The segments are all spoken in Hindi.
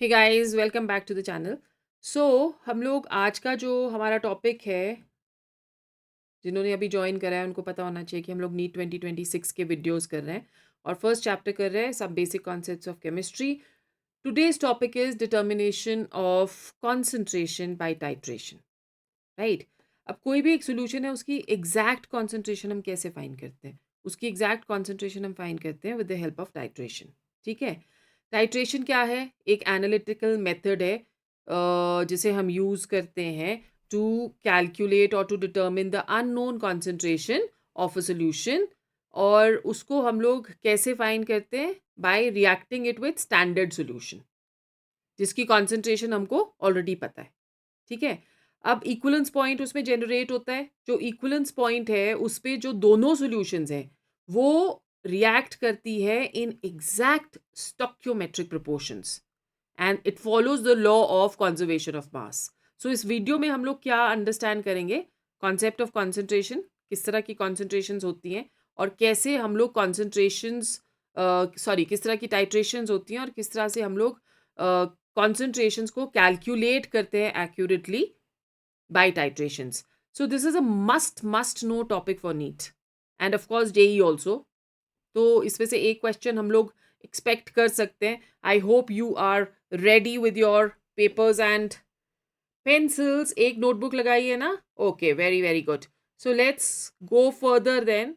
Hey guys, welcome back to the channel. So हम लोग आज का जो हमारा टॉपिक है, जिन्होंने अभी ज्वाइन करा है उनको पता होना चाहिए कि हम लोग नीट 2026 के वीडियोस कर रहे हैं और फर्स्ट चैप्टर कर रहे हैं सब basic concepts of chemistry. Today's topic is determination of concentration by titration. Right. अब कोई भी एक सोल्यूशन है, उसकी एग्जैक्ट कॉन्सेंट्रेशन हम कैसे फाइंड करते हैं? उसकी एग्जैक्ट कॉन्सेंट्रेशन हम फाइंड करते हैं with the help of titration. ठीक है। टाइट्रेशन क्या है? एक एनालिटिकल मेथड है जिसे हम यूज़ करते हैं टू कैलकुलेट और to determine the unknown concentration of a solution. और उसको हम लोग कैसे फाइंड करते हैं? By reacting it with standard solution, जिसकी कॉन्सेंट्रेशन हमको ऑलरेडी पता है। ठीक है। अब इक्विवेलेंस पॉइंट उसमें जनरेट होता है। जो इक्विवेलेंस पॉइंट है उस पे जो दोनों सॉल्यूशंस हैं वो रिएक्ट करती है in exact stoichiometric proportions and it follows the law of conservation of mass. So इस वीडियो में हम लोग क्या अंडरस्टैंड करेंगे? कॉन्सेप्ट ऑफ कॉन्सेंट्रेशन, किस तरह की कॉन्सेंट्रेशंस होती हैं और कैसे हम लोग कॉन्सेंट्रेशंस किस तरह की टाइट्रेशंस होती हैं और किस तरह से हम लोग कॉन्सेंट्रेशंस को कैलकुलेट करते हैं accurately by titrations. So this is a must know topic for NEET and of course JEE also. तो इसमें से एक क्वेश्चन हम लोग एक्सपेक्ट कर सकते हैं। I hope you are ready with your papers and pencils. एक नोटबुक लगाइए ना। Okay, very very good. So let's go further then.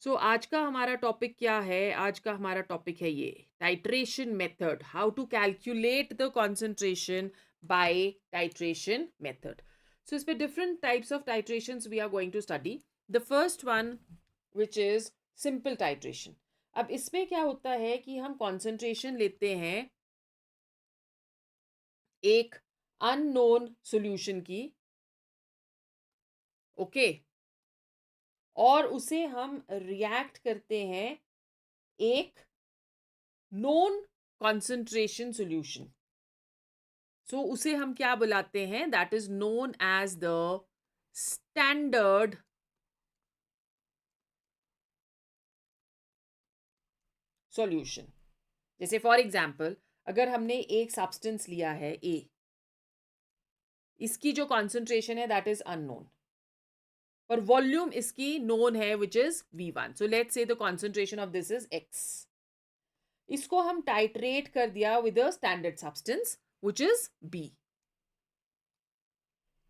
So आज का हमारा टॉपिक क्या है? आज का हमारा टॉपिक है ये titration method, how to calculate the concentration by titration method. So इस पे different types of titrations we are going to study. The first one which is simple titration. अब इसमें क्या होता है कि हम कॉन्सेंट्रेशन लेते हैं एक अननोन सॉल्यूशन की। ओके। और उसे हम रिएक्ट करते हैं एक नोन कॉन्सेंट्रेशन सॉल्यूशन। सो उसे हम क्या बुलाते हैं? That is known as the standard solution. जैसे फॉर एग्जाम्पल, अगर हमने एक सब्सटेंस लिया है ए, इसकी जो कॉन्सेंट्रेशन है दैट इज अननोन, पर वॉल्यूम इसकी नोन है which is V1। So let's say the concentration of this is X। इसको हम टाइट्रेट कर दिया with a standard substance which is B।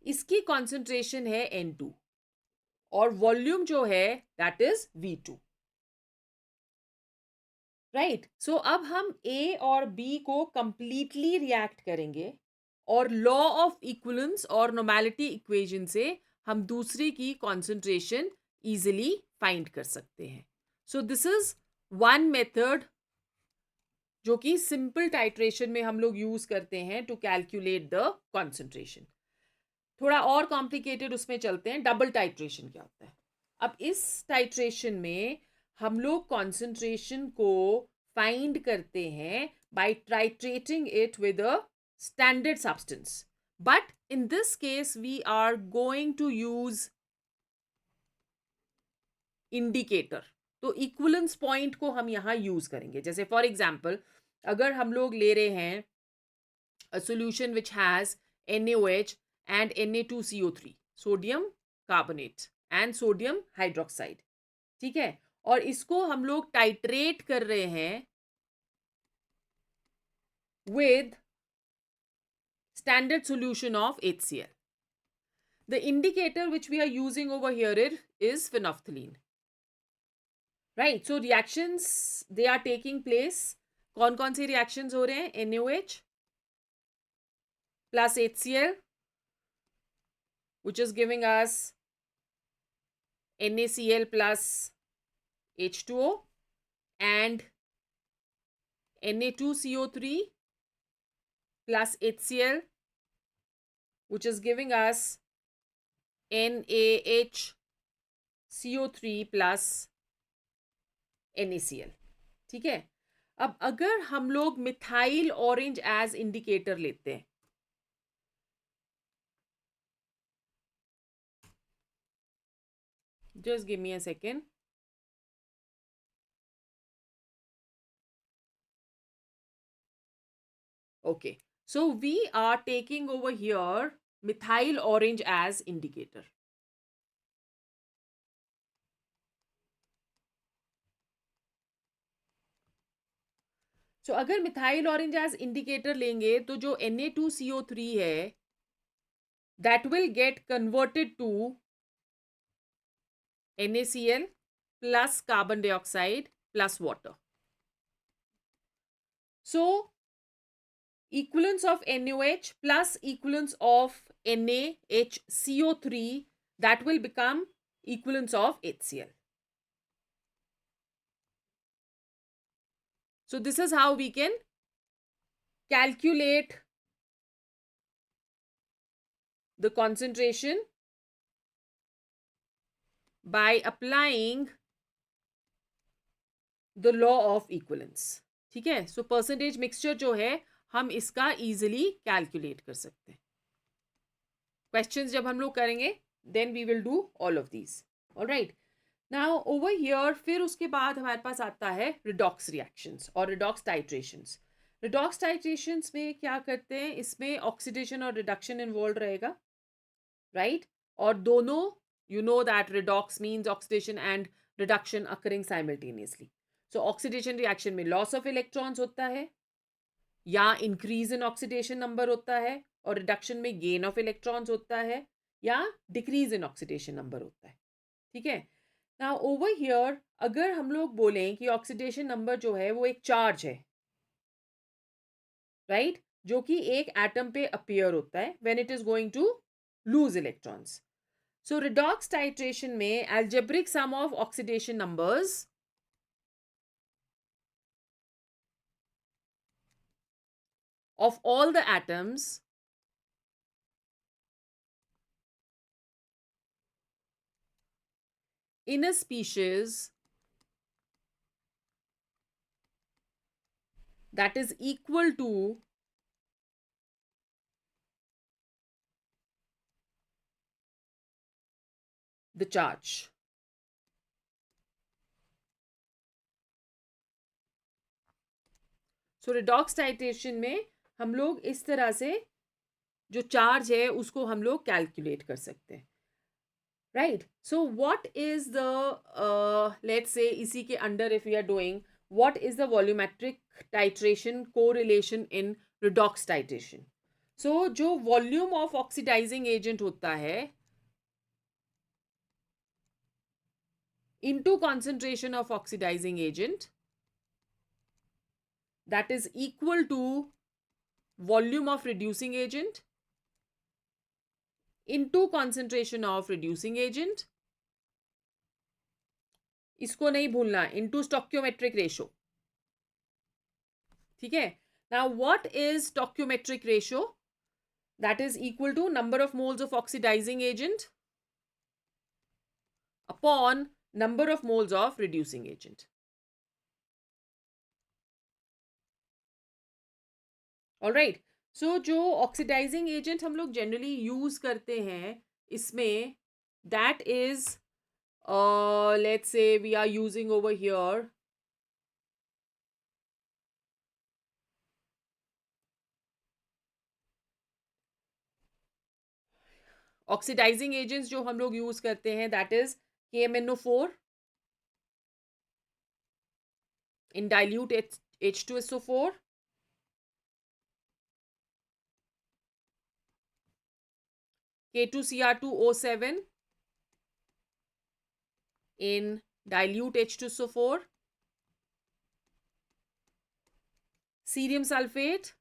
इसकी कॉन्सेंट्रेशन है N2 और वॉल्यूम जो है दैट इज V2। राइट। सो अब हम ए और बी को कंप्लीटली रिएक्ट करेंगे और लॉ ऑफ इक्विवेलेंस और नॉर्मेलिटी इक्वेशन से हम दूसरी की कॉन्सेंट्रेशन इजिली फाइंड कर सकते हैं। So this is one method जो कि सिंपल टाइट्रेशन में हम लोग यूज करते हैं टू कैलकुलेट द कॉन्सेंट्रेशन। थोड़ा और कॉम्प्लिकेटेड उसमें चलते हैं। डबल टाइट्रेशन क्या होता है? अब इस टाइट्रेशन में हम लोग कॉन्सेंट्रेशन को फाइंड करते हैं by titrating it with a standard substance, but in this case we are going to use indicator. तो इक्विवेलेंस पॉइंट को हम यहां यूज करेंगे। जैसे फॉर एग्जांपल, अगर हम लोग ले रहे हैं a solution which has NaOH and Na2CO3, sodium carbonate and sodium hydroxide। ठीक है। और इसको हम लोग टाइट्रेट कर रहे हैं with standard solution of HCl। The indicator which we are using over here is phenolphthalein। Right, so reactions they are taking place। कौन कौन सी reactions हो रहे हैं? NaOH plus HCl which is giving us NaCl plus H2O and Na2CO3 plus HCl which is giving us NaHCO3 plus NaCl। ठीक है। अब अगर हम लोग मिथाइल ऑरेंज एज इंडिकेटर लेते हैं, just give me a second. Okay, So we are taking over here methyl orange as indicator. So अगर मिथाइल ऑरेंज एज इंडिकेटर लेंगे तो जो Na2CO3 है that will get converted to NaCl plus carbon dioxide plus water. So equivalence of NaOH plus equivalence of NaHCO3, that will become equivalence of HCl. So this is how we can calculate the concentration by applying the law of equivalence. ठीक है, so percentage mixture जो है हम इसका easily calculate कर सकते हैं. Questions जब हम लोग करेंगे then we will do all of these. All right. Now over here फिर उसके बाद हमारे पास आता है redox reactions और redox titrations. Redox titrations में क्या करते हैं, इसमें oxidation और reduction involved रहेगा, right? और दोनों, you know that redox means oxidation and reduction occurring simultaneously. So oxidation reaction में loss of electrons होता है या increase in oxidation number होता है, और reduction में gain of electrons होता है या decrease in oxidation number होता है. ठीक है. Now over here अगर हम लोग बोलें कि oxidation number जो है वो एक charge है, right? जो कि एक atom पे appear होता है when it is going to lose electrons. So redox titration में algebraic sum of oxidation numbers of all the atoms in a species that is equal to the charge. So redox titration में हम लोग इस तरह से जो चार्ज है उसको हम लोग कैलकुलेट कर सकते हैं, right. So what is the let's say इसी के अंडर if we are doing what is the volumetric titration correlation in redox titration. So जो वॉल्यूम ऑफ ऑक्सीडाइजिंग एजेंट होता है into concentration of oxidizing agent, that is equal to volume of reducing agent into concentration of reducing agent. इसको नहीं भूलना, into stoichiometric ratio. ठीक है. Now what is stoichiometric ratio? That is equal to number of moles of oxidizing agent upon number of moles of reducing agent. All right. So जो oxidizing agent हम लोग generally use करते हैं इसमें, that is let's say we are using over here oxidizing agents जो हम लोग use करते हैं, that is KMNO4 in dilute H2SO4, K2Cr2O7 in dilute H2SO4, cerium sulfate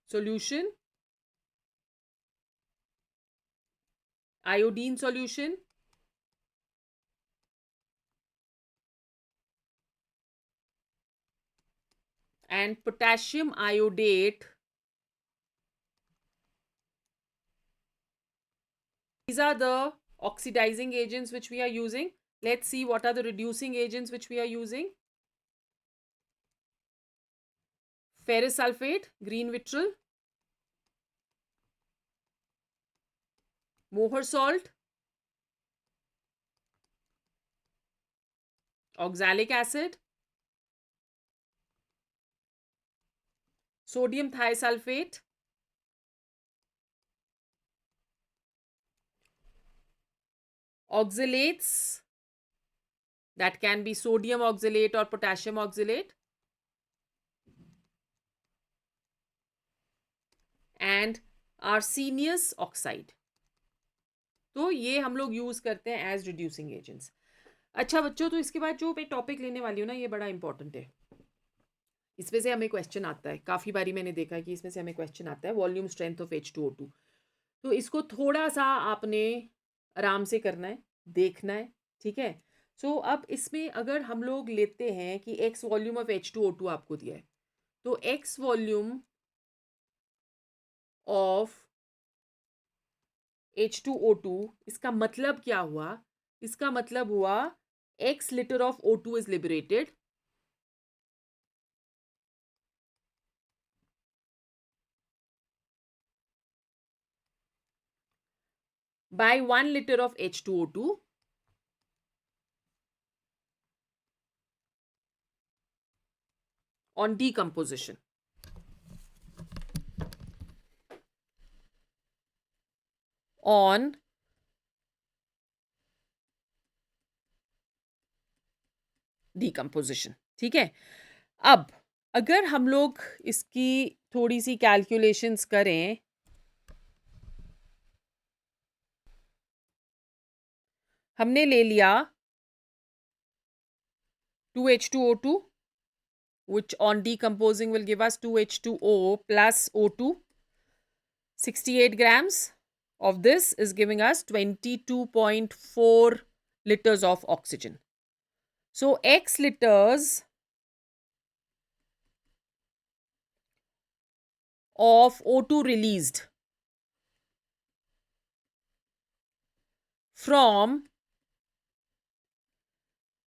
solution, iodine solution, and potassium iodate. These are the oxidizing agents which we are using. Let's see what are the reducing agents which we are using. Ferrous sulfate, green vitriol, moher salt, oxalic acid, sodium thiosulfate, oxalates, that can be sodium oxalate or potassium oxalate, and arsenious oxide. तो ये हम लोग यूज करते हैं एज रिड्यूसिंग एजेंट्स. अच्छा बच्चों, तो इसके बाद जो मैं टॉपिक लेने वाली हूँ ना, ये बड़ा इंपॉर्टेंट है. इसमें से हमें क्वेश्चन आता है, काफ़ी बारी मैंने देखा है कि इसमें से हमें क्वेश्चन आता है, वॉल्यूम स्ट्रेंथ ऑफ H2O2. तो इसको थोड़ा सा आपने आराम से करना है, देखना है, ठीक है. सो अब इसमें अगर हम लोग लेते हैं कि x वॉल्यूम ऑफ H2O2 आपको दिया है, तो x वॉल्यूम ऑफ H2O2, इसका मतलब क्या हुआ? इसका मतलब हुआ x liter of O2 is liberated by 1 liter of H2O2 on decomposition. On decomposition. ठीक है. अब अगर हम लोग इसकी थोड़ी सी कैलकुलेशंस करें, हमने ले लिया 2H2O2, which on decomposing will give us 2H2O plus O2. 68 grams of this is giving us 22.4 liters of oxygen. So x liters of O2 released from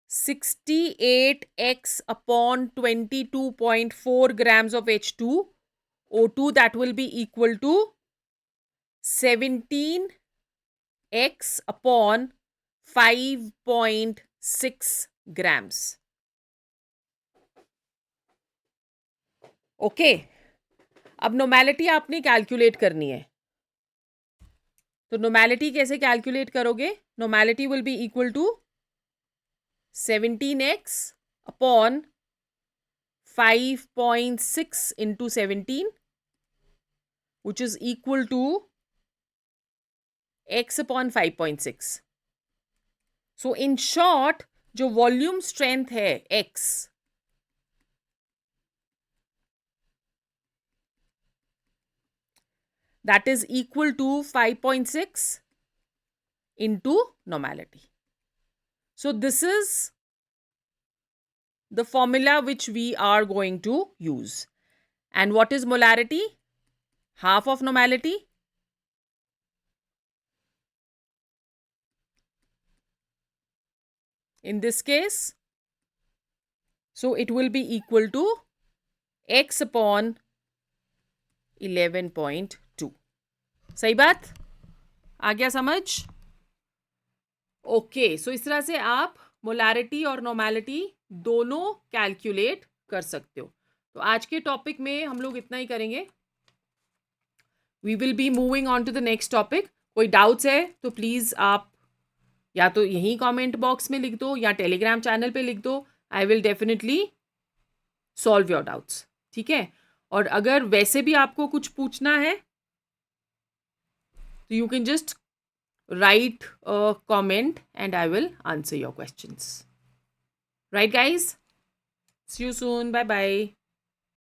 68x upon 22.4 grams of H2O2, that will be equal to 17x upon 5.6 grams. Okay. अब नॉर्मेलिटी आपने कैलकुलेट करनी है. तो नॉर्मेलिटी कैसे कैलकुलेट करोगे? Normality will be equal to 17x upon 5.6 into 17, which is equal to x upon 5.6. So in short, जो वॉल्यूम स्ट्रेंथ है x, that is equal to 5.6 into normality. So this is the formula which we are going to use. And what is molarity? Half of normality. In this case, so it will be equal to x upon 11.2. सही बात? आ गया समझ? ओके. सो इस तरह से आप मोलारिटी और नॉर्मेलिटी दोनों कैलकुलेट कर सकते हो. तो आज के टॉपिक में हम लोग इतना ही करेंगे. We will be moving on to the next topic. कोई डाउट्स है तो प्लीज़ आप या तो यहीं कमेंट बॉक्स में लिख दो या टेलीग्राम चैनल पे लिख दो. I will definitely solve your doubts. ठीक है. और अगर वैसे भी आपको कुछ पूछना है तो you can just write a comment and I will answer your questions. Right, guys? See you soon. Bye bye.